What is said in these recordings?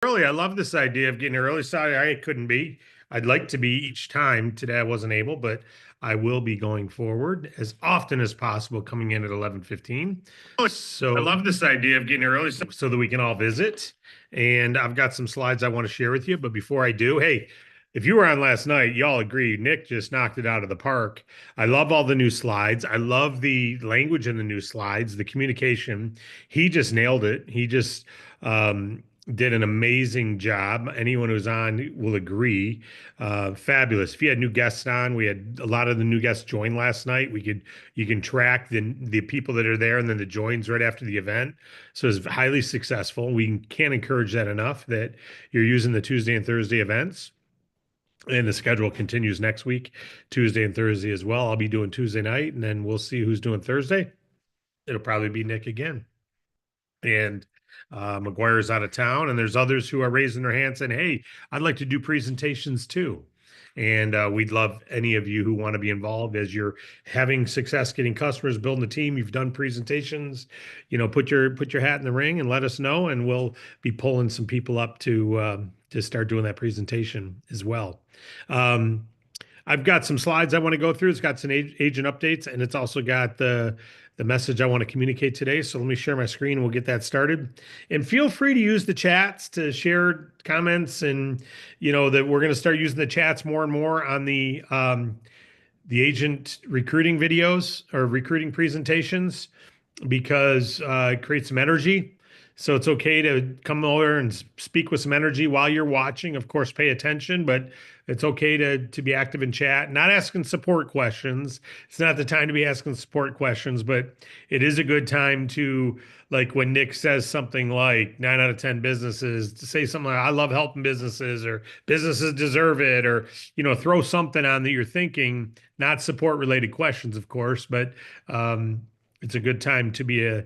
Early. I love this idea of getting early. Sorry, I couldn't be. I'd like to be each time. Today I wasn't able, but I will be going forward as often as possible, coming in at 11:15. So I love this idea of getting early so that we can all visit. And I've got some slides I want to share with you. But before I do, hey, if you were on last night, y'all agree Nick just knocked it out of the park. I love all the new slides. I love the language in the new slides, the communication. He just nailed it. He just did an amazing job. Anyone who's on will agree. Fabulous. If you had new guests on, we had a lot of the new guests join last night. You can track the people that are there and then the joins right after the event. So it's highly successful. We can't encourage that enough that you're using the Tuesday and Thursday events. And the schedule continues next week, Tuesday and Thursday as well. I'll be doing Tuesday night, and then we'll see who's doing Thursday. It'll probably be Nick again. And McGuire's out of town, and there's others who are raising their hands saying, "Hey, I'd like to do presentations too." And we'd love any of you who want to be involved as you're having success getting customers, building a team. You've done presentations, put your hat in the ring and let us know, and we'll be pulling some people up to start doing that presentation as well. I've got some slides I want to go through. It's got some agent updates, and it's also got the message I want to communicate today. So let me share my screen and we'll get that started. And feel free to use the chats to share comments, and that we're going to start using the chats more and more on the agent recruiting videos or recruiting presentations because it creates some energy. So it's okay to come over and speak with some energy while you're watching. Of course, pay attention, but it's okay to be active in chat, not asking support questions. It's not the time to be asking support questions, but it is a good time to, like when Nick says something like 9 out of 10 businesses, to say something like, I love helping businesses, or businesses deserve it, or, throw something on that you're thinking, not support related questions, of course, but it's a good time to be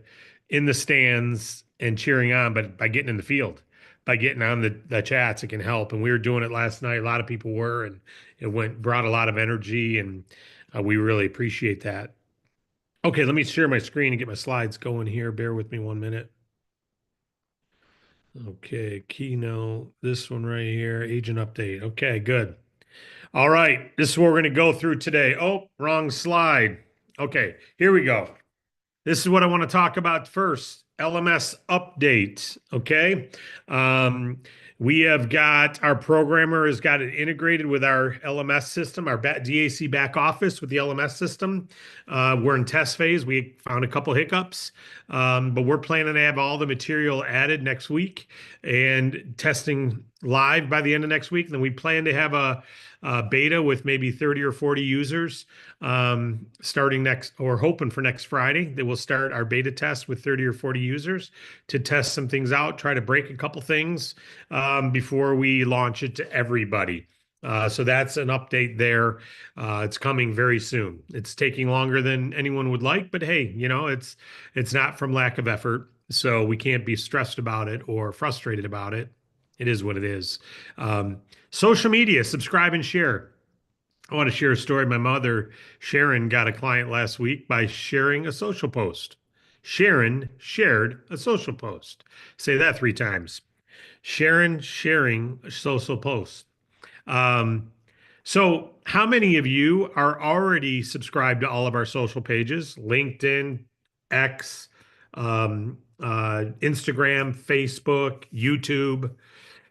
in the stands and cheering on, but by getting in the field, by getting on the chats, it can help. And we were doing it last night. A lot of people were, and it brought a lot of energy, and we really appreciate that. Okay, let me share my screen and get my slides going here. Bear with me 1 minute. Okay, keynote, this one right here, agent update. Okay, good. All right, this is what we're going to go through today. Oh, wrong slide. Okay, here we go. This is what I want to talk about first. LMS update. Okay. We have got our programmer has got it integrated with our LMS system, our DAC back office with the LMS system. We're in test phase. We found a couple hiccups, but we're planning to have all the material added next week and testing live by the end of next week. And then we plan to have a beta with maybe 30 or 40 users starting next, or hoping for next Friday, that we'll start our beta test with 30 or 40 users to test some things out, try to break a couple things before we launch it to everybody. So that's an update there. It's coming very soon. It's taking longer than anyone would like, but hey, it's not from lack of effort. So we can't be stressed about it or frustrated about it. It is what it is. Social media, subscribe and share. I want to share a story. My mother, Sharon, got a client last week by sharing a social post. Sharon shared a social post. Say that 3 times. Sharon sharing a social post. So how many of you are already subscribed to all of our social pages? LinkedIn, X, Instagram, Facebook, YouTube,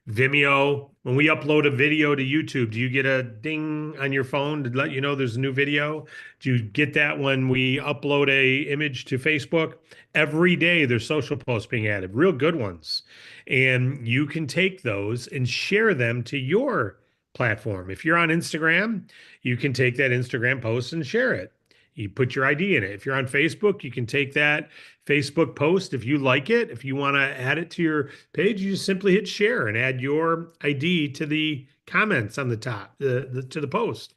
Vimeo. When we upload a video to YouTube, do you get a ding on your phone to let you know there's a new video? Do you get that when we upload a image to Facebook? Every day there's social posts being added, real good ones. And you can take those and share them to your platform. If you're on Instagram, you can take that Instagram post and share it. You put your ID in it. If you're on Facebook, you can take that Facebook post. If you like it, if you want to add it to your page, you just simply hit share and add your ID to the comments on the top, to the post.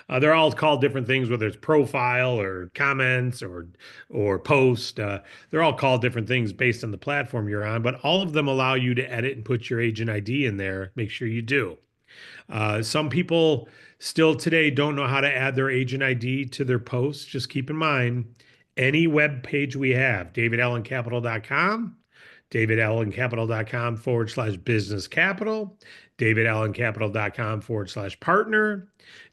They're all called different things, whether it's profile or comments or post. They're all called different things based on the platform you're on, but all of them allow you to edit and put your agent ID in there. Make sure you do. Some people still today don't know how to add their agent ID to their posts. Just keep in mind, any web page we have, davidallencapital.com, davidallencapital.com/business capital, davidallencapital.com/partner,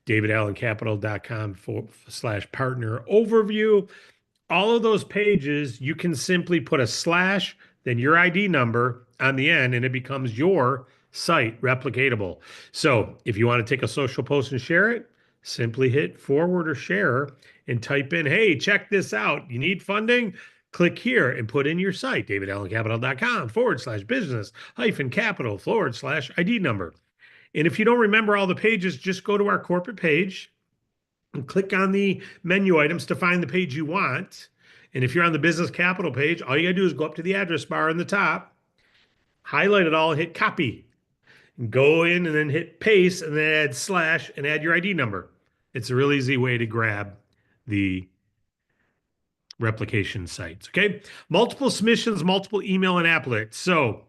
davidallencapital.com/partner overview. All of those pages, you can simply put a slash, then your ID number on the end, and it becomes your site replicatable. So if you want to take a social post and share it, simply hit forward or share and type in, hey, check this out. You need funding? Click here and put in your site, davidallencapital.com/business capital/ID number. And if you don't remember all the pages, just go to our corporate page and click on the menu items to find the page you want. And if you're on the business capital page, all you got to do is go up to the address bar in the top, highlight it all, hit copy, and go in and then hit paste and then add slash and add your ID number. It's a real easy way to grab the replication sites. Okay. Multiple submissions, multiple email and applet. So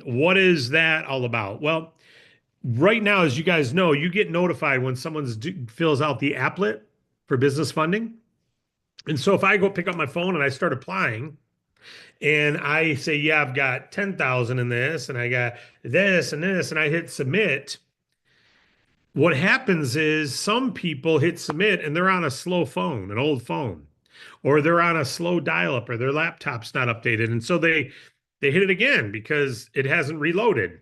what is that all about? Well, right now, as you guys know, you get notified when someone fills out the applet for business funding. And so if I go pick up my phone and I start applying and I say, yeah, I've got 10,000 in this and I got this and this, and I hit submit, what happens is some people hit submit and they're on a slow phone, an old phone, or they're on a slow dial-up, or their laptop's not updated. And so they hit it again because it hasn't reloaded.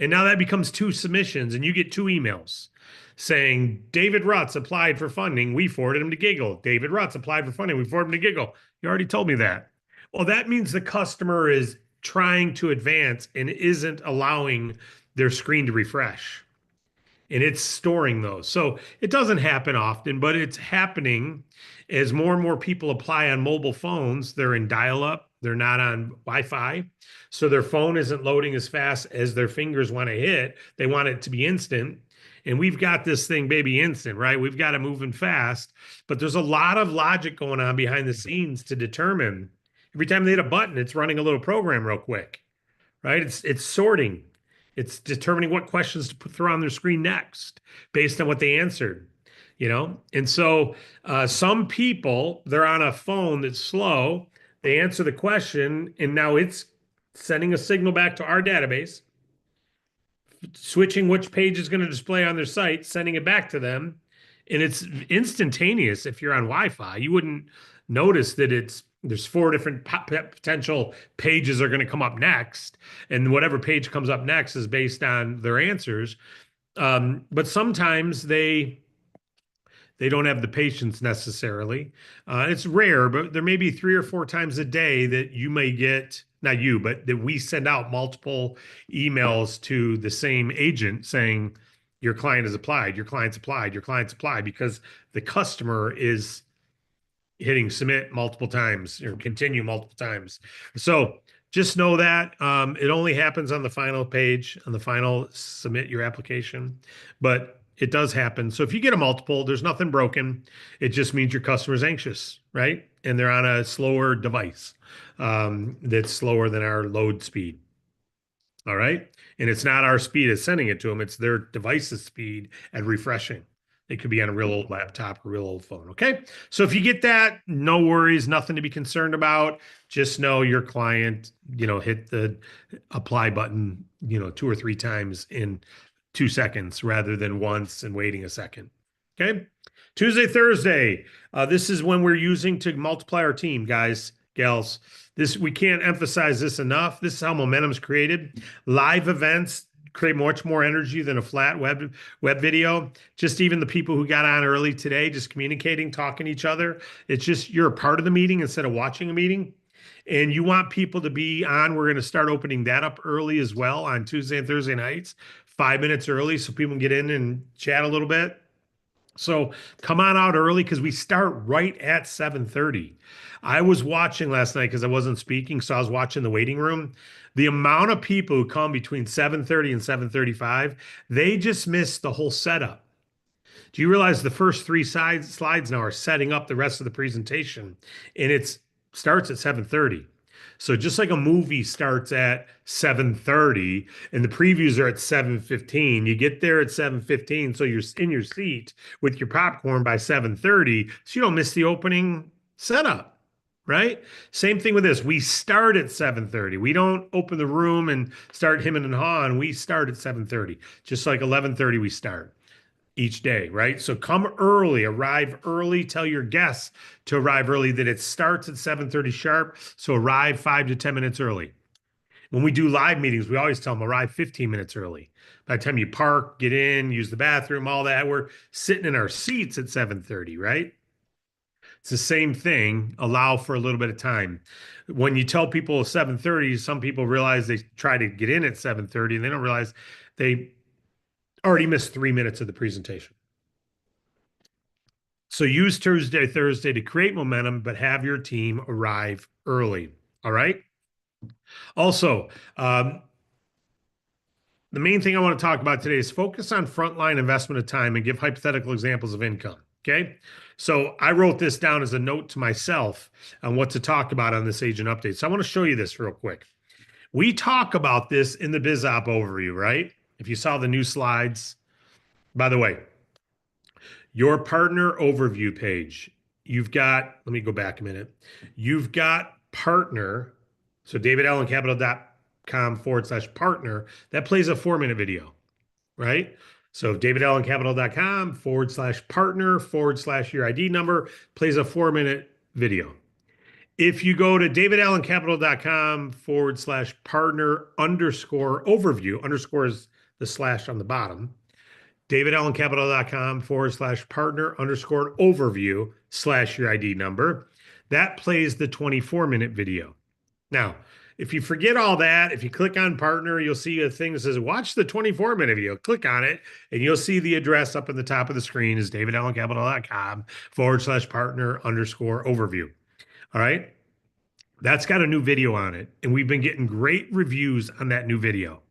And now that becomes 2 submissions, and you get 2 emails saying, David Rutz applied for funding. We forwarded him to Giggle. David Rutz applied for funding. We forwarded him to Giggle. You already told me that. Well, that means the customer is trying to advance and isn't allowing their screen to refresh. And it's storing those. So it doesn't happen often, but it's happening as more and more people apply on mobile phones. They're in dial-up. They're not on Wi-Fi. So their phone isn't loading as fast as their fingers want to hit. They want it to be instant. And we've got this thing, baby, instant, right? We've got it moving fast. But there's a lot of logic going on behind the scenes to determine every time they hit a button, it's running a little program real quick, right? It's sorting. It's determining what questions to throw on their screen next based on what they answered, you know? And so some people, they're on a phone that's slow. They answer the question, and now it's sending a signal back to our database, switching which page is going to display on their site, sending it back to them. And it's instantaneous. If you're on Wi-Fi, you wouldn't notice that there's 4 different potential pages are going to come up next. And whatever page comes up next is based on their answers. But sometimes they don't have the patience necessarily. It's rare, but there may be 3 or 4 times a day that you may get, not you, but that we send out multiple emails to the same agent saying, your client has applied, your client's applied, your client's applied, because the customer is hitting submit multiple times or continue multiple times. So just know that it only happens on the final page, on the final submit your application, but it does happen. So if you get a multiple, there's nothing broken. It just means your customer's anxious, right? And they're on a slower device that's slower than our load speed. All right. And it's not our speed at sending it to them. It's their device's speed at refreshing. It could be on a real old laptop or real old phone. Okay. So if you get that, no worries, nothing to be concerned about. Just know your client, hit the apply button, 2 or 3 times in 2 seconds rather than once and waiting a second. Okay. Tuesday, Thursday. This is when we're using to multiply our team, guys, gals. We can't emphasize this enough. This is how momentum's created. Live events create much more energy than a flat web video. Just even the people who got on early today, just communicating, talking to each other. It's just you're a part of the meeting instead of watching a meeting. And you want people to be on. We're going to start opening that up early as well on Tuesday and Thursday nights, 5 minutes early, so people can get in and chat a little bit. So come on out early because we start right at 7:30. I was watching last night because I wasn't speaking, so I was watching the waiting room. The amount of people who come between 7:30 and 7:35, they just missed the whole setup. Do you realize the first 3 slides now are setting up the rest of the presentation, and it starts at 7:30. So just like a movie starts at 7:30 and the previews are at 7:15, you get there at 7:15, so you're in your seat with your popcorn by 7:30, so you don't miss the opening setup, right? Same thing with this. We start at 7:30. We don't open the room and start hemming and hawing. We start at 7:30. Just like 11:30 we start each day, right? So come early, arrive early, tell your guests to arrive early, that it starts at 7:30 sharp. So arrive 5 to 10 minutes early. When we do live meetings, we always tell them arrive 15 minutes early. By the time you park, get in, use the bathroom, all that, we're sitting in our seats at 7:30, right? It's the same thing. Allow for a little bit of time. When you tell people 7:30, some people realize they try to get in at 7:30 and they don't realize they already missed 3 minutes of the presentation. So use Tuesday, Thursday to create momentum, but have your team arrive early. All right. Also, the main thing I want to talk about today is focus on frontline investment of time and give hypothetical examples of income. Okay. So I wrote this down as a note to myself on what to talk about on this agent update. So I want to show you this real quick. We talk about this in the BizOp overview, right? If you saw the new slides, by the way, your partner overview page, you've got, let me go back a minute. You've got partner. So davidallencapital.com/partner, that plays a 4-minute video, right? So davidallencapital.com/partner/your ID number plays a 4-minute video. If you go to davidallencapital.com/partner_overview, underscore is the slash on the bottom, davidallencapital.com/partner_overview/your ID number, that plays the 24-minute video. Now, if you forget all that, if you click on partner, you'll see a thing that says watch the 24-minute video. Click on it, and you'll see the address up at the top of the screen is davidallencapital.com/partner_overview. All right. That's got a new video on it, and we've been getting great reviews on that new video.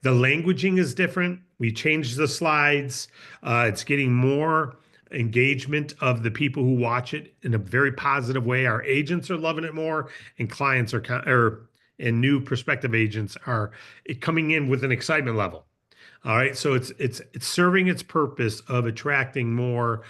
The languaging is different. We changed the slides. It's getting more engagement of the people who watch it in a very positive way. Our agents are loving it more, and clients and new prospective agents are coming in with an excitement level. All right, so it's serving its purpose of attracting more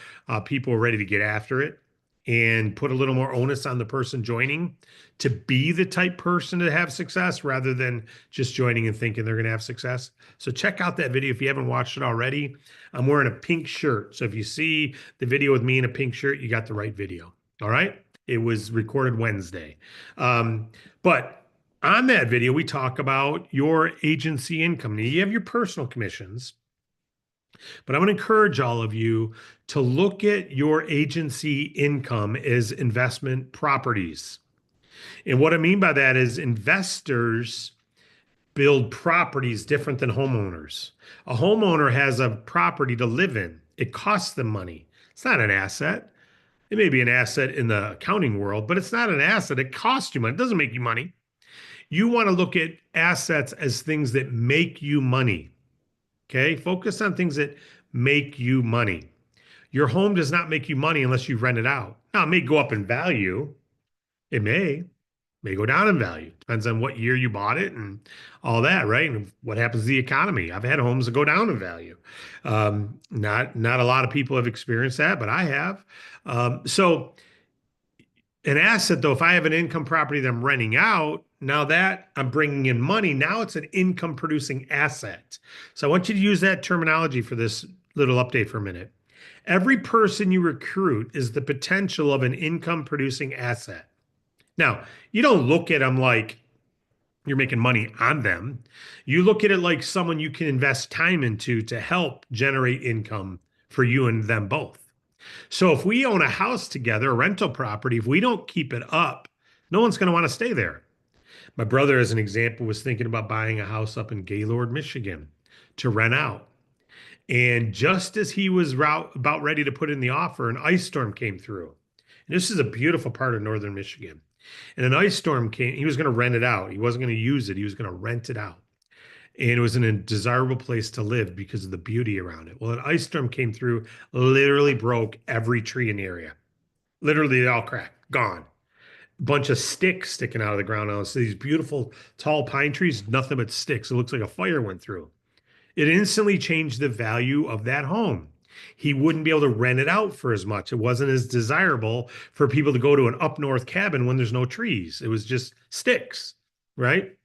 people ready to get after it and put a little more onus on the person joining to be the type person to have success rather than just joining and thinking they're going to have success. So check out that video if you haven't watched it already. I'm wearing a pink shirt. So if you see the video with me in a pink shirt, you got the right video. All right. It was recorded Wednesday. But on that video, we talk about your agency income. Now, you have your personal commissions, but I'm going to encourage all of you to look at your agency income as investment properties. And what I mean by that is investors build properties different than homeowners. A homeowner has a property to live in. It costs them money. It's not an asset. It may be an asset in the accounting world, but it's not an asset. It costs you money. It doesn't make you money. You want to look at assets as things that make you money. Okay, focus on things that make you money. Your home does not make you money unless you rent it out. Now, it may go up in value. It may go down in value. Depends on what year you bought it and all that, right? And what happens to the economy. I've had homes that go down in value. Not a lot of people have experienced that, but I have. So an asset, though, if I have an income property that I'm renting out, now that I'm bringing in money, now it's an income producing asset. So I want you to use that terminology for this little update for a minute. Every person you recruit is the potential of an income producing asset. Now, you don't look at them like you're making money on them. You look at it like someone you can invest time into to help generate income for you and them both. So if we own a house together, a rental property, if we don't keep it up, no one's going to want to stay there. My brother, as an example, was thinking about buying a house up in Gaylord, Michigan to rent out. And just as he was about ready to put in the offer, an ice storm came through. And this is a beautiful part of northern Michigan. And an ice storm came. He was going to rent it out. He wasn't going to use it. He was going to rent it out. And it was in a desirable place to live because of the beauty around it. Well, an ice storm came through, literally broke every tree in the area. Literally, they all cracked, gone. Bunch of sticks sticking out of the ground now. So these beautiful tall pine trees, nothing but sticks. It looks like a fire went through. It instantly changed the value of that home. He wouldn't be able to rent it out for as much. It wasn't as desirable for people to go to an up north cabin when there's no trees. It was just sticks, right?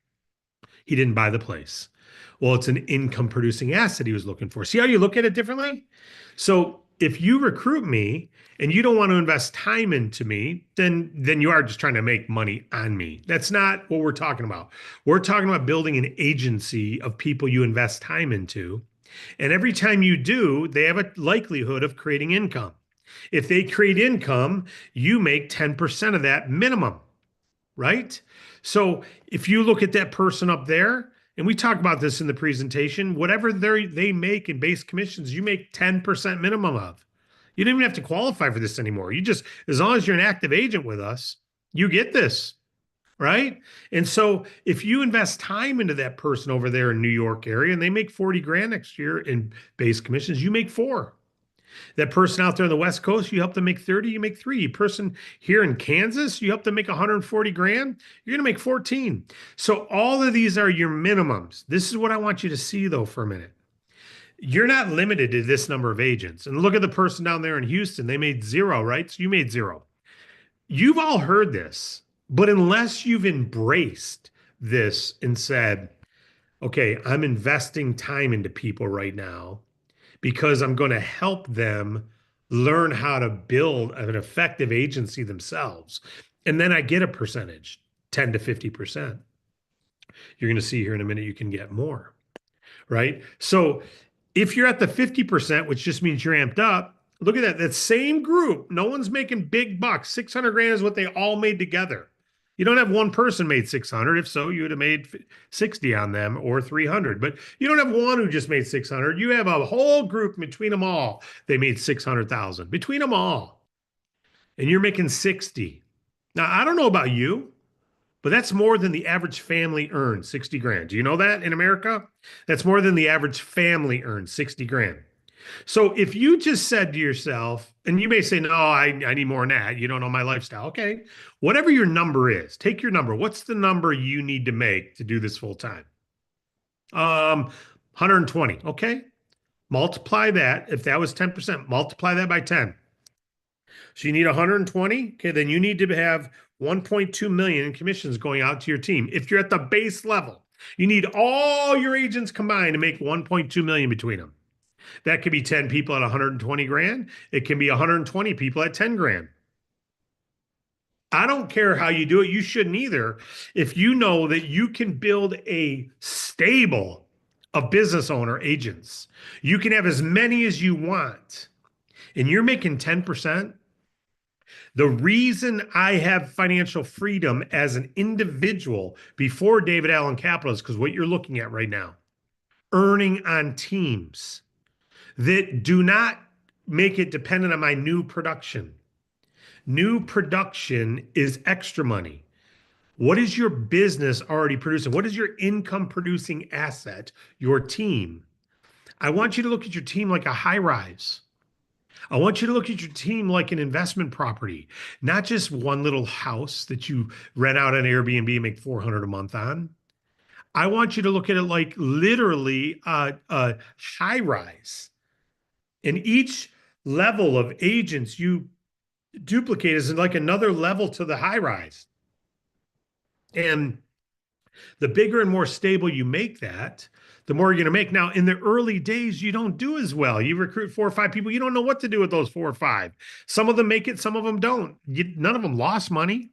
He didn't buy the place. Well, it's an income producing asset he was looking for. See how you look at it differently? So if you recruit me and you don't want to invest time into me, then you are just trying to make money on me. That's not what we're talking about. We're talking about building an agency of people you invest time into. And every time you do, they have a likelihood of creating income. If they create income, you make 10% of that minimum, right? So if you look at that person up there, and we talk about this in the presentation, whatever they make in base commissions, you make 10% minimum of. You don't even have to qualify for this anymore. You just, as long as you're an active agent with us, you get this, right? And so if you invest time into that person over there in New York area and they make 40 grand next year in base commissions, you make 4. That person out there on the West Coast, you help them make 30, you make 3. Person here in Kansas, you help them make 140 grand, you're going to make 14. So all of these are your minimums. This is what I want you to see though for a minute. You're not limited to this number of agents. And look at the person down there in Houston. They made 0, right? So you made 0. You've all heard this, but unless you've embraced this and said, okay, I'm investing time into people right now because I'm going to help them learn how to build an effective agency themselves. And then I get a percentage, 10 to 50%. You're going to see here in a minute, you can get more, right? So if you're at the 50%, which just means you're amped up, look at that. That same group, no one's making big bucks. 600 grand is what they all made together. You don't have one person made 600. If so, you would have made 60 on them or 300. But you don't have one who just made 600. You have a whole group between them all. They made 600,000 between them all. And you're making 60. Now, I don't know about you, but that's more than the average family earns, 60 grand. Do you know that in America? That's more than the average family earns, 60 grand. So if you just said to yourself, and you may say, no, I need more than that. You don't know my lifestyle. Okay. Whatever your number is, take your number. What's the number you need to make to do this full time? 120. Okay. Multiply that. If that was 10%, multiply that by 10. So you need 120. Okay. Then you need to have 1.2 million in commissions going out to your team. If you're at the base level, you need all your agents combined to make 1.2 million between them. That could be 10 people at 120 grand. It can be 120 people at 10 grand. I don't care how you do it. You shouldn't either. If you know that you can build a stable of business owner agents, you can have as many as you want, and you're making 10%. The reason I have financial freedom as an individual before David Allen Capital is because what you're looking at right now, earning on teams that do not make it dependent on my new production. New production is extra money. What is your business already producing? What is your income producing asset, your team? I want you to look at your team like a high rise. I want you to look at your team like an investment property, not just one little house that you rent out on Airbnb and make $400 a month on. I want you to look at it like literally a high rise. And each level of agents you duplicate is like another level to the high rise. And the bigger and more stable you make that, the more you're going to make. Now, in the early days, you don't do as well. You recruit 4 or 5 people. You don't know what to do with those 4 or 5. Some of them make it, some of them don't. None of them lost money.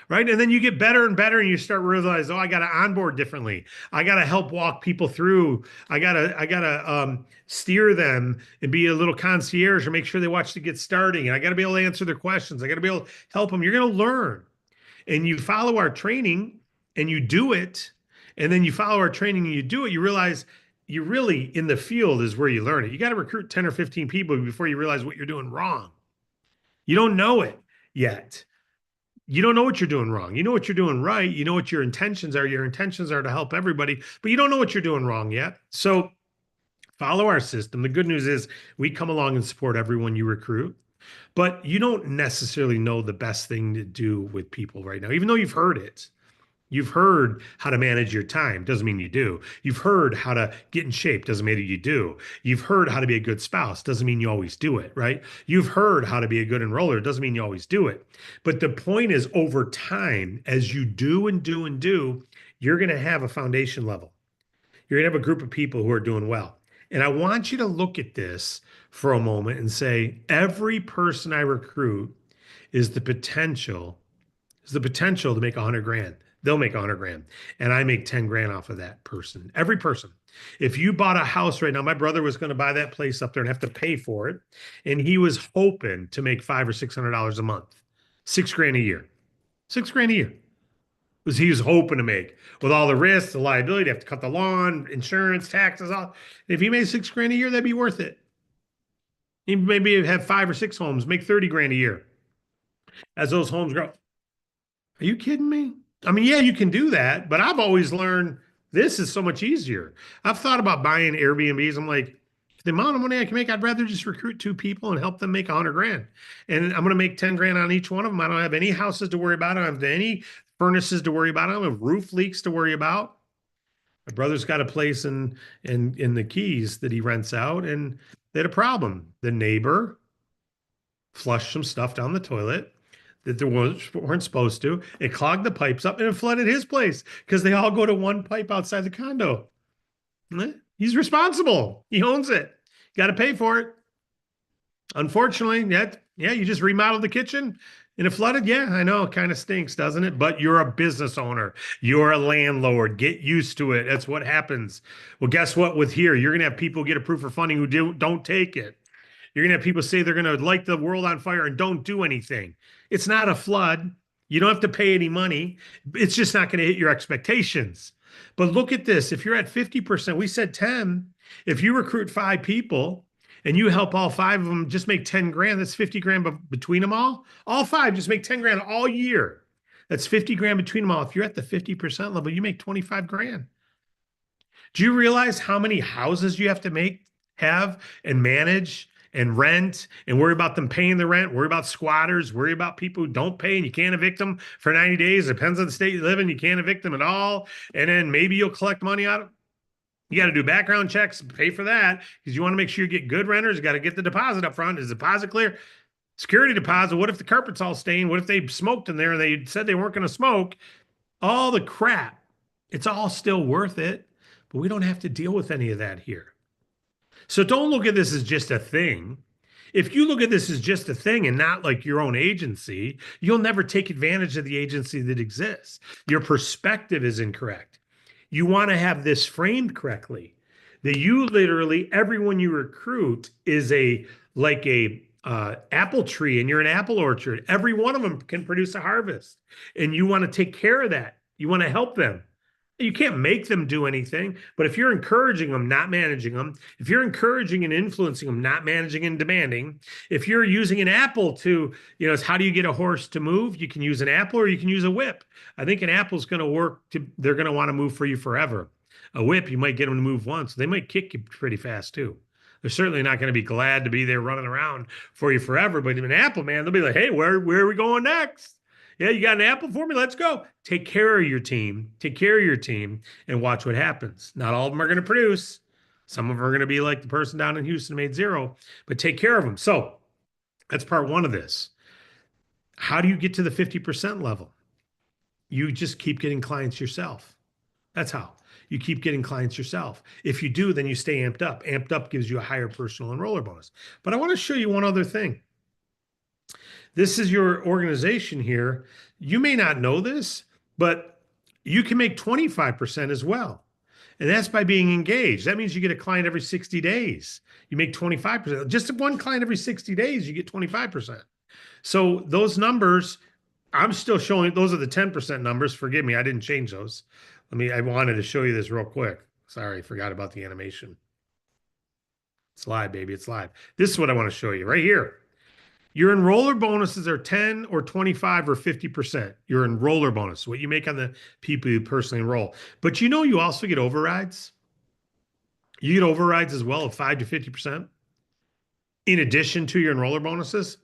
Right. And then you get better and better and you start realizing, oh, I got to onboard differently. I got to help walk people through. I gotta steer them and be a little concierge or make sure they watch to get starting. And I got to be able to answer their questions. I got to be able to help them. You're going to learn. And you follow our training and you do it. And then you follow our training and you do it. You realize you really in the field is where you learn it. You got to recruit 10 or 15 people before you realize what you're doing wrong. You don't know it yet. You don't know what you're doing wrong. You know what you're doing right. You know what your intentions are. Your intentions are to help everybody, but you don't know what you're doing wrong yet. So follow our system. The good news is we come along and support everyone you recruit, but you don't necessarily know the best thing to do with people right now, even though you've heard it. You've heard how to manage your time. Doesn't mean you do. You've heard how to get in shape. Doesn't mean you do. You've heard how to be a good spouse. Doesn't mean you always do it, right? You've heard how to be a good enroller. Doesn't mean you always do it. But the point is, over time, as you do and do and do, you're going to have a foundation level. You're going to have a group of people who are doing well. And I want you to look at this for a moment and say, every person I recruit is the potential to make 100 grand. They'll make 100 grand. And I make 10 grand off of that person. Every person. If you bought a house right now, my brother was going to buy that place up there and have to pay for it. And he was hoping to make $500 or $600 a month, 6 grand a year, 6 grand a year was he was hoping to make with all the risks, the liability, to have to cut the lawn, insurance, taxes, all. If he made 6 grand a year, that'd be worth it. He maybe have 5 or 6 homes, make 30 grand a year as those homes grow. Are you kidding me? I mean, yeah, you can do that, but I've always learned this is so much easier. I've thought about buying Airbnbs. I'm like, the amount of money I can make, I'd rather just recruit 2 people and help them make 100 grand. And I'm going to make 10 grand on each one of them. I don't have any houses to worry about. I don't have any furnaces to worry about. I don't have roof leaks to worry about. My brother's got a place in the Keys that he rents out, and they had a problem. The neighbor flushed some stuff down the toilet that they weren't supposed to. It clogged the pipes up and it flooded his place because they all go to one pipe outside the condo. He's responsible. He owns it. Got to pay for it. Unfortunately, you just remodeled the kitchen and it flooded. Yeah, I know. It kind of stinks, doesn't it? But you're a business owner. You're a landlord. Get used to it. That's what happens. Well, guess what? With here, you're going to have people get approved for funding who don't take it. You're going to have people say they're going to light the world on fire and don't do anything. It's not a flood. You don't have to pay any money. It's just not going to hit your expectations. But look at this. If you're at 50%, we said 10. If you recruit 5 people and you help all 5 of them just make 10 grand, that's 50 grand between them all. All 5 just make 10 grand all year. That's 50 grand between them all. If you're at the 50% level, you make 25 grand. Do you realize how many houses you have to have and manage and rent and worry about them paying the rent, worry about squatters, worry about people who don't pay and you can't evict them for 90 days. It depends on the state you live in. You can't evict them at all. And then maybe you'll collect money out of You got to do background checks, pay for that because you want to make sure you get good renters. You got to get the deposit up front. Is the deposit clear? Security deposit. What if the carpet's all stained? What if they smoked in there and they said they weren't going to smoke? All the crap. It's all still worth it, but we don't have to deal with any of that here. So don't look at this as just a thing. If you look at this as just a thing and not like your own agency, you'll never take advantage of the agency that exists. Your perspective is incorrect. You want to have this framed correctly. That you literally, everyone you recruit is like a apple tree and you're an apple orchard. Every one of them can produce a harvest. And you want to take care of that. You want to help them. You can't make them do anything, but if you're encouraging them, not managing them, if you're encouraging and influencing them, not managing and demanding, if you're using an apple to, it's how do you get a horse to move? You can use an apple or you can use a whip. I think an apple's going to work they're going to want to move for you forever. A whip, you might get them to move once. They might kick you pretty fast too. They're certainly not going to be glad to be there running around for you forever, but an apple, man, they'll be like, hey, where are we going next? Yeah, you got an apple for me? Let's go. Take care of your team. Take care of your team and watch what happens. Not all of them are going to produce. Some of them are going to be like the person down in Houston made 0, but take care of them. So that's part 1 of this. How do you get to the 50% level? You just keep getting clients yourself. That's how. You keep getting clients yourself. If you do, then you stay amped up. Amped up gives you a higher personal enroller bonus. But I want to show you one other thing. This is your organization here. You may not know this, but you can make 25% as well. And that's by being engaged. That means you get a client every 60 days. You make 25%. Just one client every 60 days, you get 25%. So those numbers, I'm still showing, those are the 10% numbers. Forgive me, I didn't change those. I wanted to show you this real quick. Sorry, forgot about the animation. It's live, baby, it's live. This is what I want to show you right here. Your enroller bonuses are 10 or 25 or 50%. Your enroller bonus, what you make on the people you personally enroll. But you also get overrides. You get overrides as well of 5 to 50% in addition to your enroller bonuses.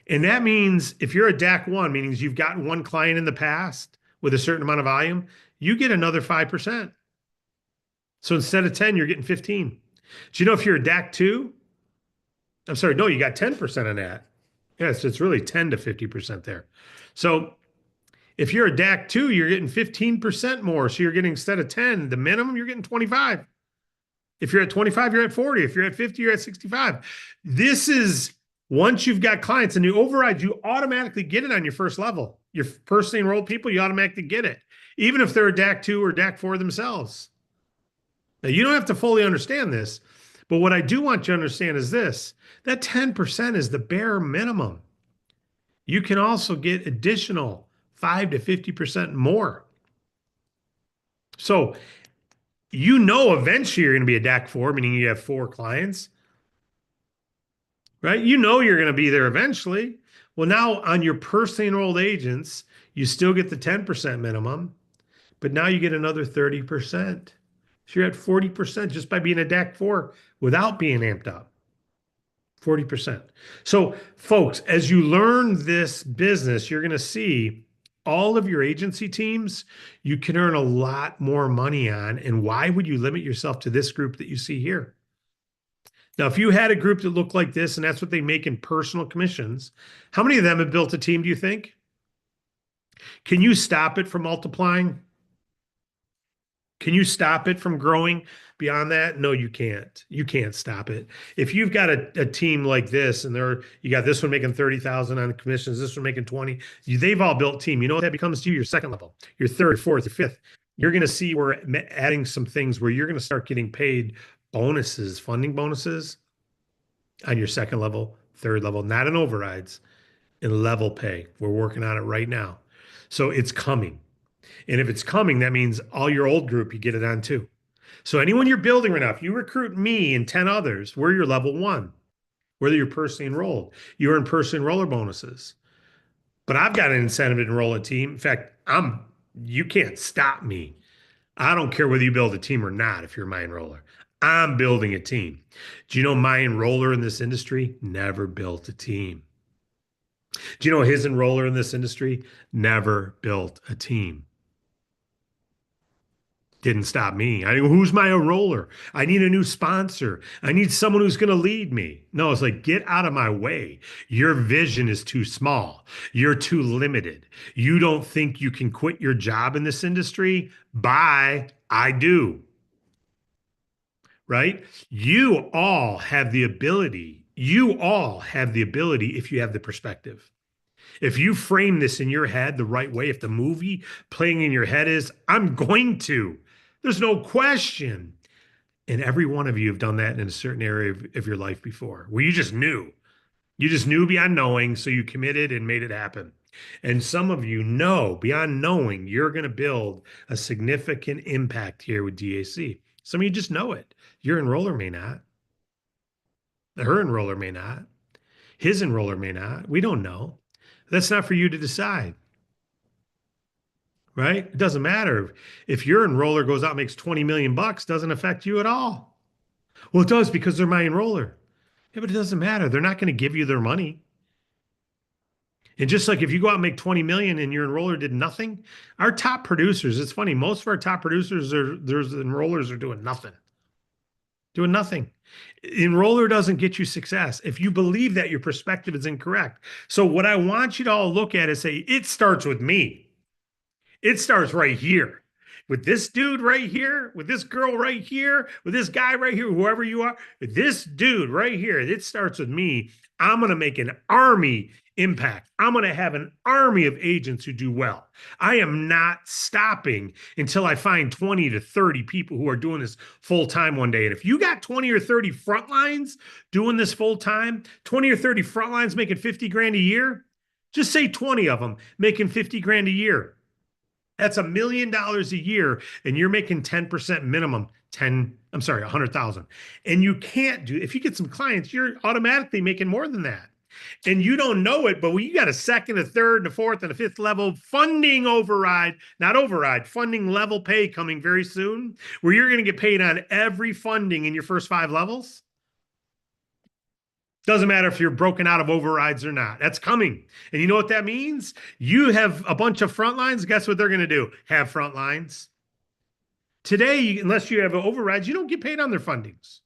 And that means if you're a DAC 1, meaning you've gotten one client in the past, with a certain amount of volume, you get another 5%. So instead of 10, you're getting 15. Do you know if you're a DAC 2? I'm sorry, no, you got 10% on that. Yes, it's really 10 to 50% there. So if you're a DAC 2, you're getting 15% more. So you're getting, instead of 10, the minimum, you're getting 25. If you're at 25, you're at 40. If you're at 50, you're at 65. This is, once you've got clients and you override, you automatically get it on your first level. Your personally enrolled people, you automatically get it, even if they're a DAC 2 or DAC 4 themselves. Now, you don't have to fully understand this, but what I do want you to understand is this: that 10% is the bare minimum. You can also get additional 5 to 50% more. So, eventually you're going to be a DAC 4, meaning you have 4 clients, right? You're going to be there eventually. Well, now on your personally enrolled agents, you still get the 10% minimum, but now you get another 30%. So you're at 40% just by being a DAC 4 without being amped up. 40%. So, folks, as you learn this business, you're going to see all of your agency teams you can earn a lot more money on. And why would you limit yourself to this group that you see here? Now, if you had a group that looked like this and that's what they make in personal commissions, how many of them have built a team, do you think? Can you stop it from multiplying? Can you stop it from growing beyond that? No, you can't. You can't stop it. If you've got a team like this and you got this one making 30,000 on commissions, this one making 20, they've all built team. You know what that becomes to you? Your second level, your third, fourth, your fifth. You're going to see we're adding some things where you're going to start getting paid bonuses, funding bonuses on your second level, third level, not in overrides, in level pay. We're working on it right now. So it's coming. And if it's coming, that means all your old group, you get it on too. So anyone you're building right now, if you recruit me and 10 others, we're your level 1. Whether you're personally enrolled, you earn personally enroller bonuses. But I've got an incentive to enroll a team. In fact, you can't stop me. I don't care whether you build a team or not if you're my enroller. I'm building a team. Do you know my enroller in this industry never built a team? Do you know his enroller in this industry never built a team? Didn't stop me. Who's my enroller? I need a new sponsor. I need someone who's going to lead me. No, it's like, get out of my way. Your vision is too small. You're too limited. You don't think you can quit your job in this industry? Bye. I do. Right? You all have the ability. You all have the ability if you have the perspective. If you frame this in your head the right way, if the movie playing in your head is, I'm going to, there's no question. And every one of you have done that in a certain area of your life before, where you just knew. You just knew beyond knowing, so you committed and made it happen. And some of you know beyond knowing you're going to build a significant impact here with DAC. Some of you just know it. Your enroller may not. Her enroller may not. His enroller may not. We don't know. That's not for you to decide. Right? It doesn't matter. If your enroller goes out and makes 20 million bucks, doesn't affect you at all. Well, it does because they're my enroller. Yeah, but it doesn't matter. They're not going to give you their money. And just like if you go out and make 20 million and your enroller did nothing, our top producers, it's funny, most of our top producers there's enrollers are doing nothing. Doing nothing. Enroller doesn't get you success. If you believe that, your perspective is incorrect. So what I want you to all look at is say, it starts with me. It starts right here with this dude right here, with this girl right here, with this guy right here, whoever you are, this dude right here. It starts with me. I'm going to make an army impact. I'm going to have an army of agents who do well. I am not stopping until I find 20 to 30 people who are doing this full time one day. And if you got 20 or 30 front lines doing this full time, 20 or 30 front lines making 50 grand a year, just say 20 of them making 50 grand a year. That's $1 million a year, and you're making 10% minimum, 100,000. And you can't do, if you get some clients, you're automatically making more than that. And you don't know it, but when you got a second, a third, and a fourth, and a fifth level funding funding level pay coming very soon, where you're going to get paid on every funding in your first 5 levels. Doesn't matter if you're broken out of overrides or not. That's coming. And you know what that means? You have a bunch of front lines. Guess what they're going to do? Have front lines. Today, unless you have overrides, you don't get paid on their fundings.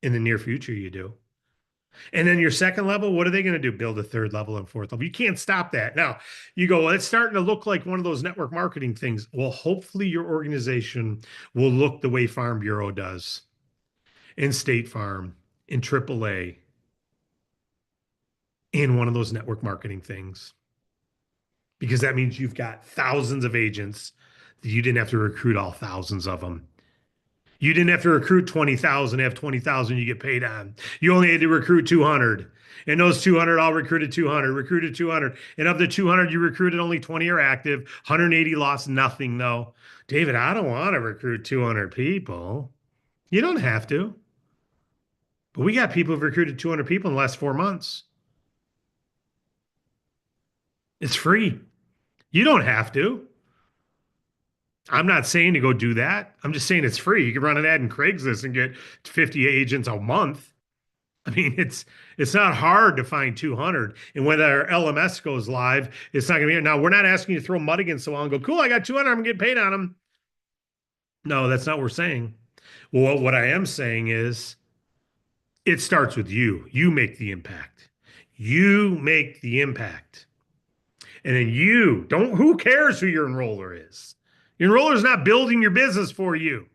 In the near future, you do. And then your second level, what are they going to do? Build a third level and fourth level. You can't stop that. Now, you go, well, it's starting to look like one of those network marketing things. Well, hopefully your organization will look the way Farm Bureau does, in State Farm, in AAA, in one of those network marketing things. Because that means you've got thousands of agents that you didn't have to recruit all thousands of them. You didn't have to recruit 20,000, have 20,000 you get paid on. You only had to recruit 200. And those 200 all recruited 200, recruited 200. And of the 200 you recruited, only 20 are active. 180 lost nothing, though. David, I don't want to recruit 200 people. You don't have to. But we got people who've recruited 200 people in the last 4 months. It's free. You don't have to. I'm not saying to go do that. I'm just saying it's free. You can run an ad in Craigslist and get 50 agents a month. I mean, it's not hard to find 200. And when our LMS goes live, it's not going to be. Now, we're not asking you to throw mud against the wall and go, cool, I got 200. I'm going to get paid on them. No, that's not what we're saying. Well, what I am saying is it starts with you. You make the impact. You make the impact. And then you don't, who cares who your enroller is? Your enroller is not building your business for you.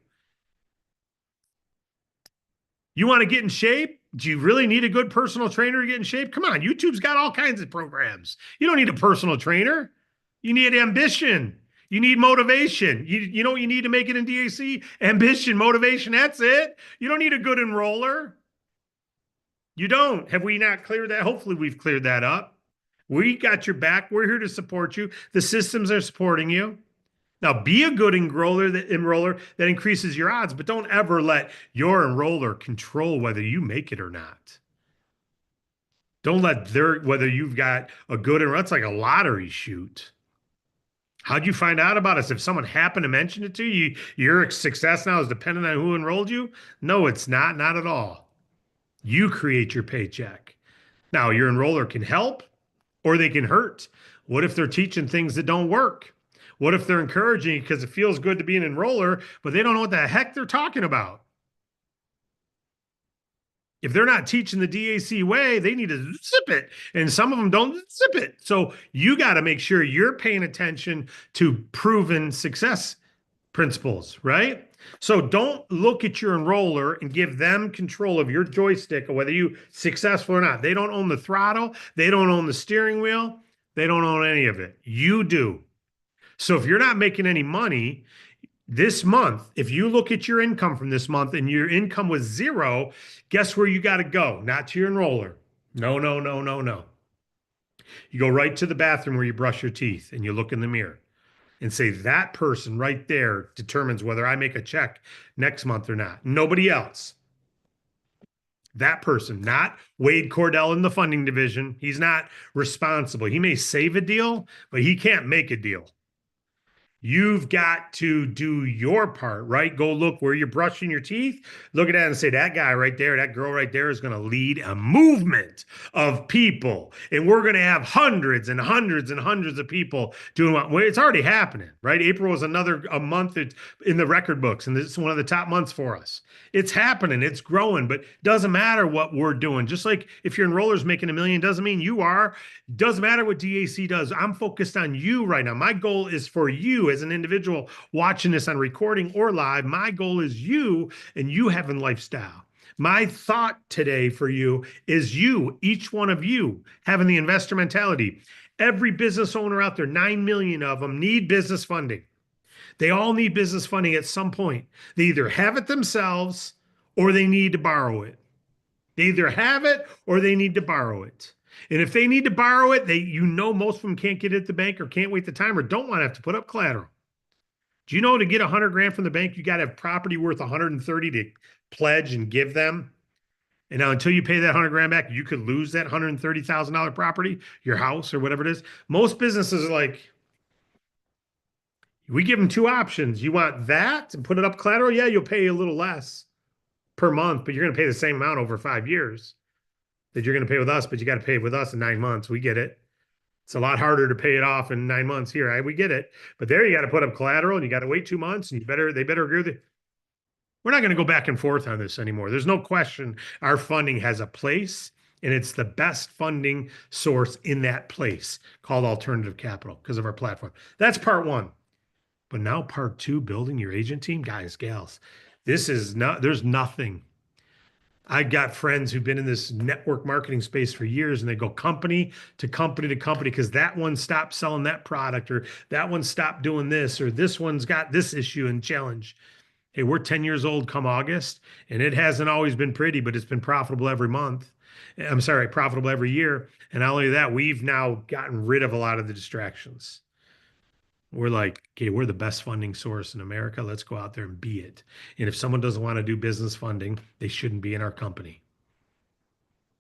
You want to get in shape? Do you really need a good personal trainer to get in shape? Come on, YouTube's got all kinds of programs. You don't need a personal trainer. You need ambition. You need motivation. You know what you need to make it in DAC? Ambition, motivation, that's it. You don't need a good enroller. You don't. Have we not cleared that? Hopefully we've cleared that up. We got your back. We're here to support you. The systems are supporting you. Now, be a good enroller that increases your odds, but don't ever let your enroller control whether you make it or not. Don't let whether you've got a good enroller. That's like a lottery shoot. How'd you find out about us? If someone happened to mention it to you, your success now is dependent on who enrolled you? No, it's not. Not at all. You create your paycheck. Now, your enroller can help or they can hurt. What if they're teaching things that don't work? What if they're encouraging because it feels good to be an enroller, but they don't know what the heck they're talking about? If they're not teaching the DAC way, they need to zip it. And some of them don't zip it. So you got to make sure you're paying attention to proven success principles, right? So don't look at your enroller and give them control of your joystick or whether you're successful or not. They don't own the throttle. They don't own the steering wheel. They don't own any of it. You do. So if you're not making any money this month, if you look at your income from this month and your income was zero, guess where you got to go? Not to your enroller. No, no, no, no, no. You go right to the bathroom where you brush your teeth and you look in the mirror and say, that person right there determines whether I make a check next month or not. Nobody else. That person, not Wade Cordell in the funding division. He's not responsible. He may save a deal, but he can't make a deal. You've got to do your part, right? Go look where you're brushing your teeth. Look at that and say, that guy right there, that girl right there is going to lead a movement of people. And we're going to have hundreds and hundreds and hundreds of people doing what, well, it's already happening, right? April was a month in the record books, and this is one of the top months for us. It's happening. It's growing, but doesn't matter what we're doing. Just like if your enroller's making $1 million, doesn't mean you are. Doesn't matter what DAC does. I'm focused on you right now. My goal is for you as an individual watching this on recording or live. My goal is you and you having lifestyle. My thought today for you is you, each one of you, having the investor mentality. Every business owner out there, 9 million of them, need business funding. They all need business funding at some point. They either have it themselves or they need to borrow it. They either have it or they need to borrow it. And if they need to borrow it, most of them can't get it at the bank or can't wait the time or don't want to have to put up collateral. Do you know to get 100 grand from the bank, you got to have property worth 130 to pledge and give them? And now until you pay that 100 grand back, you could lose that $130,000 property, your house or whatever it is. Most businesses are like, we give them two options. You want that and put it up collateral? Yeah, you'll pay a little less per month, but you're going to pay the same amount over 5 years. that you're going to pay with us, but you got to pay with us in 9 months. We get it. It's a lot harder to pay it off in 9 months here. We get it. But there you got to put up collateral and you got to wait 2 months and they better agree with it. We're not going to go back and forth on this anymore. There's no question our funding has a place and it's the best funding source in that place called alternative capital because of our platform. That's part one. But now part two, building your agent team, guys, gals. This is not, there's nothing. I've got friends who've been in this network marketing space for years and they go company to company to company because that one stopped selling that product or that one stopped doing this or this one's got this issue and challenge. Hey, we're 10 years old come August, and it hasn't always been pretty, but it's been profitable every month. I'm sorry, profitable every year. And not only that, we've now gotten rid of a lot of the distractions. We're like, okay, we're the best funding source in America. Let's go out there and be it. And if someone doesn't want to do business funding, they shouldn't be in our company.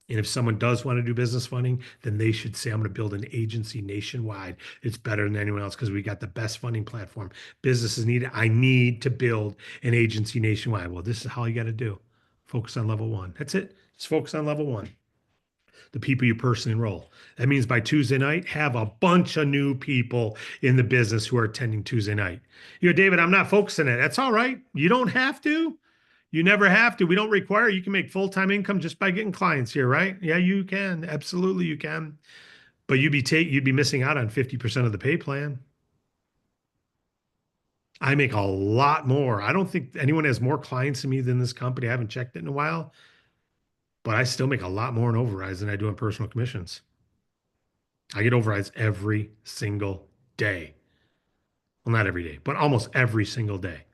And if someone does want to do business funding, then they should say, I'm going to build an agency nationwide. It's better than anyone else because we got the best funding platform. Businesses need it. I need to build an agency nationwide. Well, this is how you got to do. Focus on level one. That's it. Just focus on level one. The people you personally enroll. That means by Tuesday night, have a bunch of new people in the business who are attending Tuesday night. You know, David, I'm not focusing on it. That's all right. You don't have to. You never have to. We don't require. You can make full-time income just by getting clients here, right? Yeah, you can. Absolutely, you can. But you'd be missing out on 50% of the pay plan. I make a lot more. I don't think anyone has more clients than me than this company. I haven't checked it in a while, but I still make a lot more in overrides than I do in personal commissions. I get overrides every single day. Well, not every day, but almost every single day.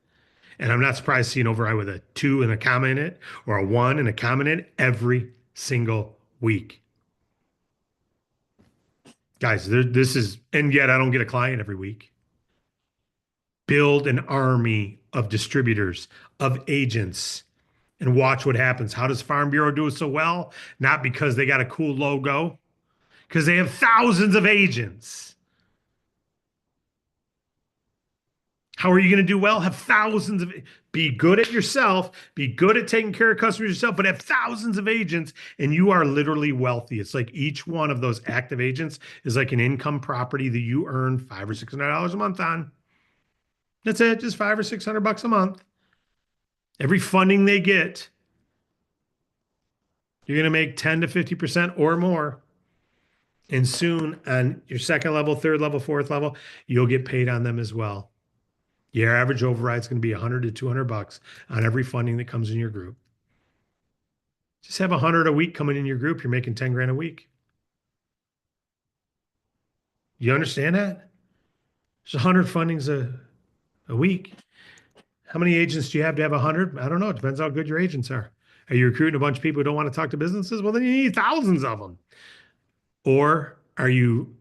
And I'm not surprised to see an override with a 2 and a comma in it or a 1 and a comma in it every single week. Guys, this is, and yet I don't get a client every week. Build an army of distributors, of agents, and watch what happens. How does Farm Bureau do it so well? Not because they got a cool logo, because they have thousands of agents. How are you going to do well? Have thousands of, be good at yourself, be good at taking care of customers yourself, but have thousands of agents and you are literally wealthy. It's like each one of those active agents is like an income property that you earn $500 or $600 a month on. That's it, just $500 or $600 a month. Every funding they get, you're going to make 10 to 50% or more. And soon on your second level, third level, fourth level, you'll get paid on them as well. Your average override is going to be 100 to 200 bucks on every funding that comes in your group. Just have 100 a week coming in your group. You're making 10 grand a week. You understand that? There's 100 fundings a week. How many agents do you have to have 100? I don't know. It depends how good your agents are. Are you recruiting a bunch of people who don't want to talk to businesses? Well, then you need thousands of them. Or are you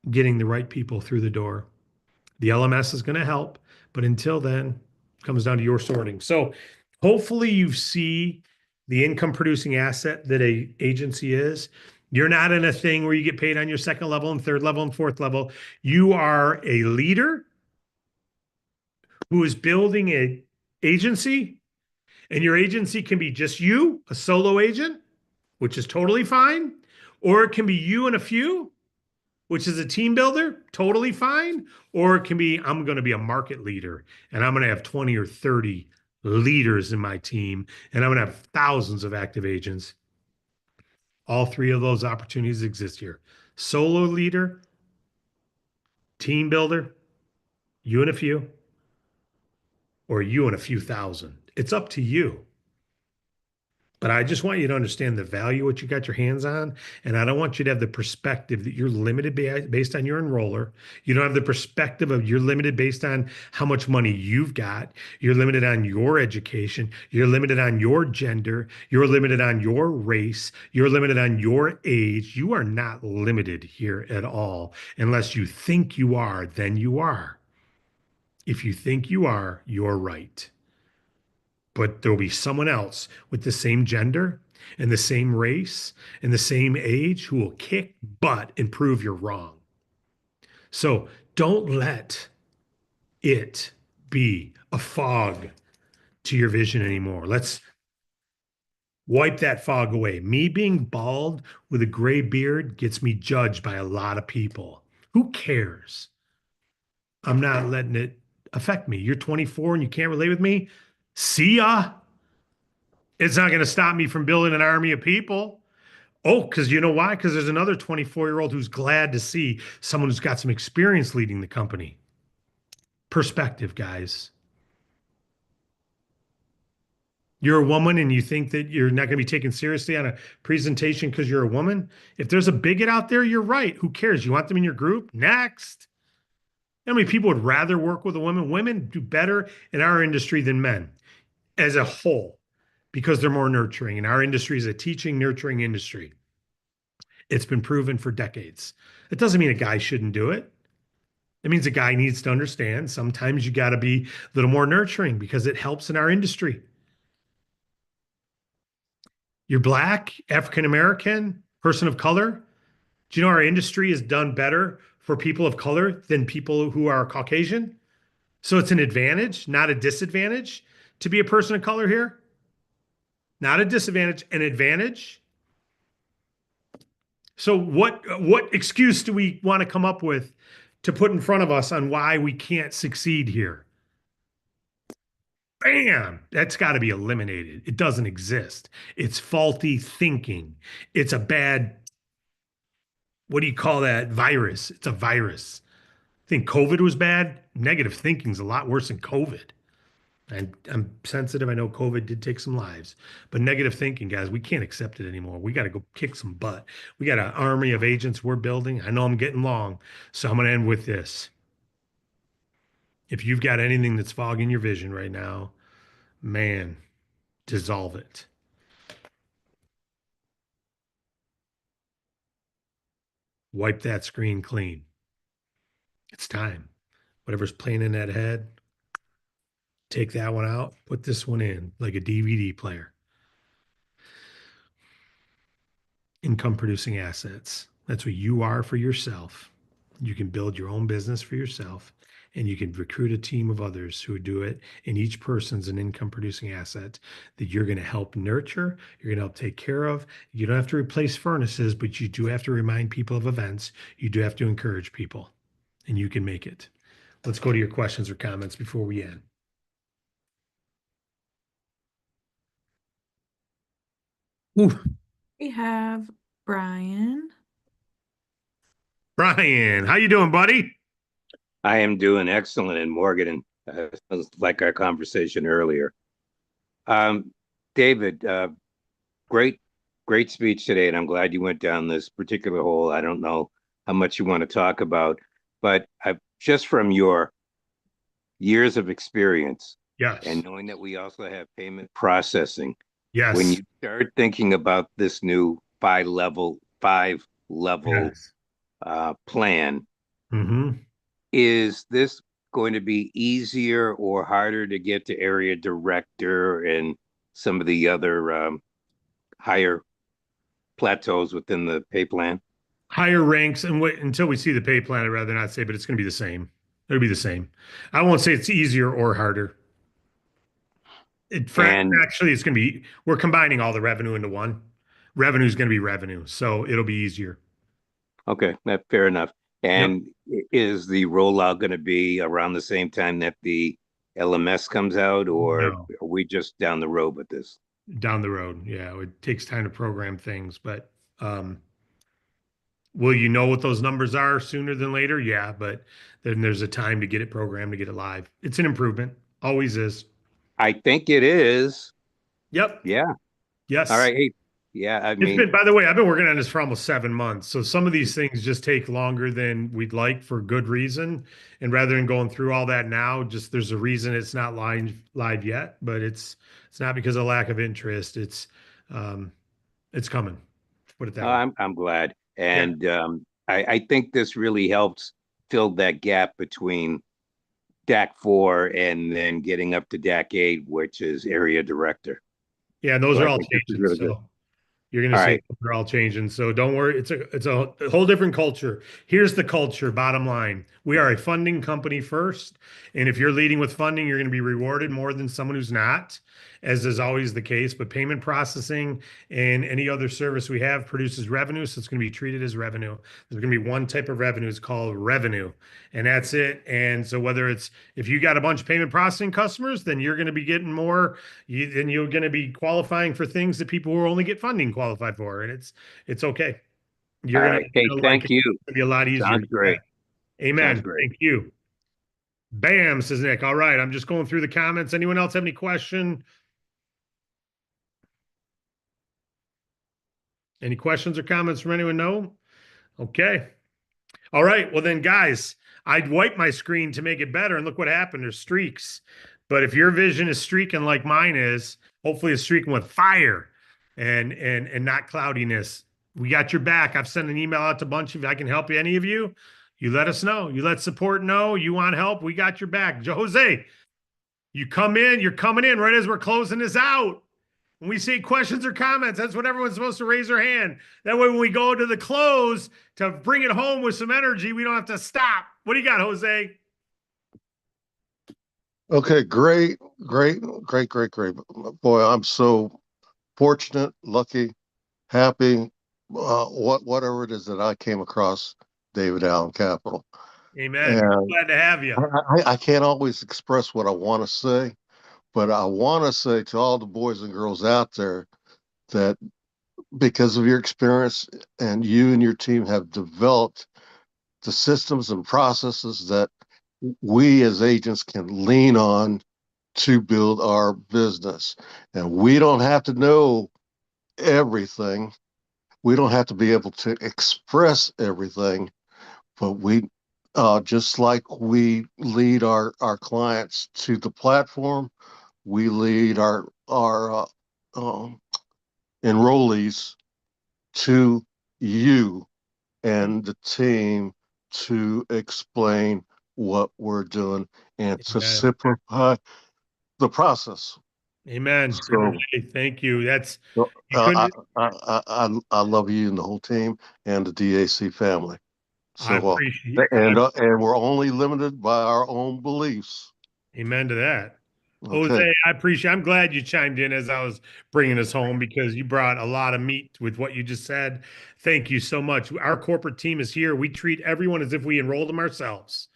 getting the right people through the door? The LMS is going to help, but until then, it comes down to your sorting. So hopefully you see the income producing asset that a agency is. You're not in a thing where you get paid on your second level and third level and fourth level. You are a leader who is building an agency, and your agency can be just you, a solo agent, which is totally fine, or it can be you and a few, which is a team builder, totally fine. Or it can be, I'm going to be a market leader and I'm going to have 20 or 30 leaders in my team and I'm going to have thousands of active agents. All three of those opportunities exist here. Solo leader, team builder, you and a few, or you and a few thousand. It's up to you. But I just want you to understand the value of what you got your hands on. And I don't want you to have the perspective that you're limited based on your enroller. You don't have the perspective of you're limited based on how much money you've got. You're limited on your education. You're limited on your gender. You're limited on your race. You're limited on your age. You are not limited here at all. Unless you think you are, then you are. If you think you are, you're right. But there'll be someone else with the same gender and the same race and the same age who will kick butt and prove you're wrong. So don't let it be a fog to your vision anymore. Wipe that fog away. Me being bald with a gray beard gets me judged by a lot of people. Who cares? I'm not letting it affect me. You're 24 and you can't relate with me. See ya. It's not going to stop me from building an army of people. Oh, because you know why? Because there's another 24-year-old who's glad to see someone who's got some experience leading the company. Perspective, guys. You're a woman and you think that you're not going to be taken seriously on a presentation because you're a woman. If there's a bigot out there, you're right. Who cares? You want them in your group? Next. How many people would rather work with a woman? Women do better in our industry than men as a whole because they're more nurturing. And our industry is a teaching, nurturing industry. It's been proven for decades. It doesn't mean a guy shouldn't do it. It means a guy needs to understand sometimes you got to be a little more nurturing because it helps in our industry. You're black, African American, person of color. Do you know our industry is done better for people of color than people who are Caucasian? So it's an advantage, not a disadvantage to be a person of color here. Not a disadvantage, an advantage. So what excuse do we want to come up with to put in front of us on why we can't succeed here? Bam! That's got to be eliminated. It doesn't exist. It's faulty thinking. It's a bad, what do you call that? Virus. It's a virus. Think COVID was bad? Negative thinking is a lot worse than COVID. And I'm sensitive. I know COVID did take some lives, but negative thinking, guys, we can't accept it anymore. We got to go kick some butt. We got an army of agents we're building. I know I'm getting long, so I'm going to end with this. If you've got anything that's fogging your vision right now, man, dissolve it. Wipe that screen clean. It's time. Whatever's playing in that head, take that one out, put this one in like a DVD player. Income producing assets. That's what you are for yourself. You can build your own business for yourself and you can recruit a team of others who do it. And each person's an income producing asset that you're going to help nurture, you're going to help take care of. You don't have to replace furnaces, but you do have to remind people of events. You do have to encourage people, and you can make it. Let's go to your questions or comments before we end. Ooh, We have Brian. Brian, how you doing, buddy? I am doing excellent in Morgan, like our conversation earlier. Um, David, great, great speech today, and I'm glad you went down this particular hole. I don't know how much you want to talk about, but just from your years of experience Yes. and knowing that we also have payment processing, when Yes. you start thinking about this new five level Yes. plan, Mm-hmm. is this going to be easier or harder to get to area director and some of the other higher plateaus within the pay plan? Higher ranks and wait until we see the pay plan. I'd rather not say, but it's going to be the same. It'll be the same. I won't say it's easier or harder. And Actually, it's going to be, we're combining all the revenue into one. Revenue is going to be revenue. So it'll be easier. okay, that fair enough. Yep. And is the rollout going to be around the same time that the LMS comes out, or No, are we just down the road with this? down the road. Yeah. It takes time to program things, but um, will you know what those numbers are sooner than later? Yeah. But then there's a time to get it programmed, to get it live. It's an improvement. Always is. I think it is. Yep. Yeah. All Yes. right. Hey, yeah, I It's mean, been, by the way, I've been working on this for almost 7 months. So some of these things just take longer than we'd like for good reason. And rather than going through all that now, just there's a reason it's not live yet, but it's not because of lack of interest. Um it's coming. Put it that way. I'm glad. Yeah. And I think this really helps fill that gap between DAC 4 and then getting up to DAC 8, which is area director. Yeah, and those So are I all think this is changing. really good. So You're going to All see right. they're all changing. So don't worry. It's a whole different culture. Here's the culture, bottom line. We are a funding company first. And if you're leading with funding, you're going to be rewarded more than someone who's not, as is always the case. But payment processing and any other service we have produces revenue. So it's going to be treated as revenue. There's going to be one type of revenue. It's called revenue. And that's it. And so if you got a bunch of payment processing customers, then you're going to be getting more, then you're going to be qualifying for things that people who only get funding qualify for. And it's okay. All You're right. Hey, gonna like thank it. you. It's gonna be a lot easier. Sounds great. Sounds Amen. great. Thank you. Bam, says Nick. All right. I'm just going through the comments. Anyone else have any question? Any questions or comments from anyone? No? Okay. All right. Well, then, guys, I'd wipe my screen to make it better. And look what happened. There's streaks. But if your vision is streaking like mine is, hopefully it's streaking with fire and not cloudiness. We got your back. I've sent an email out to a bunch of you. I can help you, any of you. You let us know. You let support know. You want help. We got your back. Jose, you're coming in right as we're closing this out. When we say questions or comments, that's when everyone's supposed to raise their hand. That way, when we go to the close to bring it home with some energy, we don't have to stop. What do you got, Jose? Okay, great. Boy, I'm so fortunate, lucky, happy, whatever it is that I came across David Allen Capital. Amen. And Glad to have you. I can't always express what I want to say, but I want to say to all the boys and girls out there that because of your experience and you and your team have developed the systems and processes that we as agents can lean on to build our business. And we don't have to know everything. We don't have to be able to express everything, but we just like we lead our clients to the platform, we lead our enrollees to you and the team to explain what we're doing and to Amen. simplify the process. Amen. So Thank you. That's I, you couldn't. I love you and the whole team and the DAC family. I So appreciate. and we're only limited by our own beliefs. Amen to that. Okay. Jose, I appreciate. I'm glad you chimed in as I was bringing us home because you brought a lot of meat with what you just said. Thank you so much. Our corporate team is here. We treat everyone as if we enrolled them ourselves.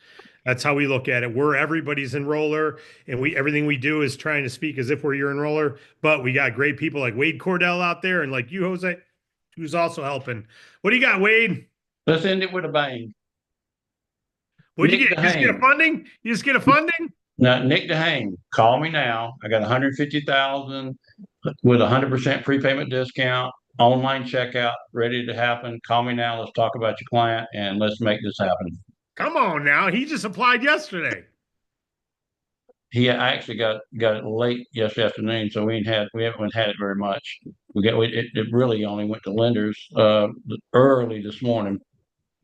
That's how we look at it. We're everybody's enroller, and everything we do is trying to speak as if we're your enroller. But we got great people like Wade Cordell out there, and like you, Jose, who's also helping. What do you got, Wade? Let's end it with a bang. What'd you Nick get? You just get a DeHane. funding? You just get a funding? Now, Nick DeHane, call me now. I got 150,000 with 100% prepayment discount, online checkout, ready to happen. Call me now. Let's talk about your client and let's make this happen. Come on now. He just applied yesterday. I actually got it late yesterday afternoon, so we haven't had it very much. It really only went to lenders early this morning.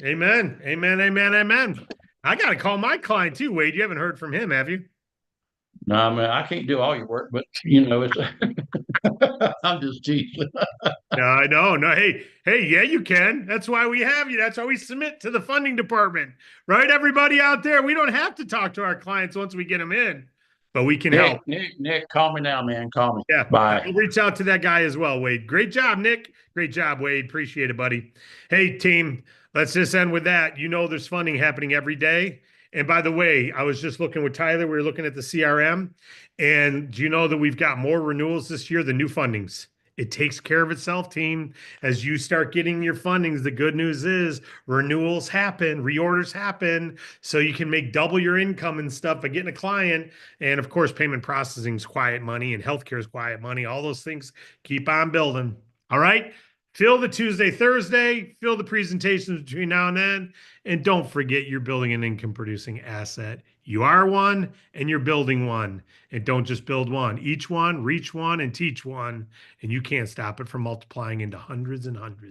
Amen. Amen. Amen. Amen. I got to call my client too, Wade. You haven't heard from him, have you? No, I mean I can't do all your work, but it's I'm just teasing. No, I know. No, hey, yeah, you can. That's why we have you. That's why we submit to the funding department, right? Everybody out there, we don't have to talk to our clients once we get them in, but we can help. Nick, call me now, man. Call me. Yeah. Bye. I'll reach out to that guy as well, Wade. Great job, Nick. Great job, Wade. Appreciate it, buddy. Hey, team, let's just end with that. There's funding happening every day. And by the way, I was just looking with Tyler. We were looking at the CRM. And do you know that we've got more renewals this year than new fundings? It takes care of itself, team. As you start getting your fundings, the good news is renewals happen, reorders happen, so you can make double your income and stuff by getting a client. And of course, payment processing is quiet money and healthcare is quiet money. All those things keep on building. All right. Fill the Tuesday, Thursday, fill the presentations between now and then. And don't forget you're building an income producing asset. You are one and you're building one. And don't just build one. Each one, reach one, and teach one. And you can't stop it from multiplying into hundreds and hundreds.